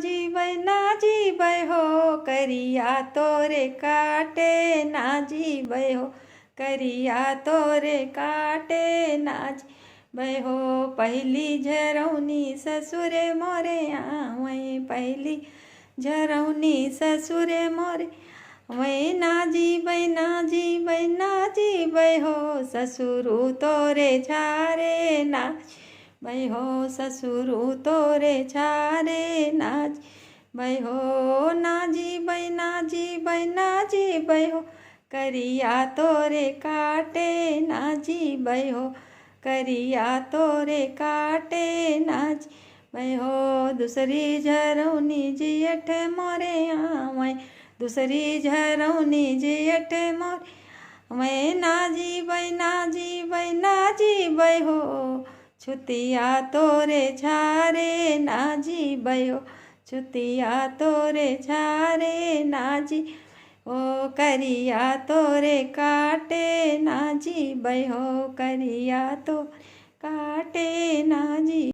जीबै हो करिया तोरे काटे ना जीबै हो करिया तोरे काटे ना जीबै हो। पहली झरौनी ससुरे मोरे आवै पहली झरौनी ससुरे मोरे वै ना जीबै हो ससुरु तोरे छारे ना जीबै हो ससुरु तोरे छारे ना जीबै हो। ना जीबै हो करिया तोरे काटे ना जीबै हो करिया तोरे काटे ना जीबै हो। दूसरी झरौनी जियठ मोरे आवै दूसरी झरौनी जियठ मोरे मैं ना जीबै हो छुतिया तोरे छारे ना जीबै हो छुतिया तोरे छारे ना जी ओ करिया तोरे काटे ना जीबै हो करिया तो काटे ना जी।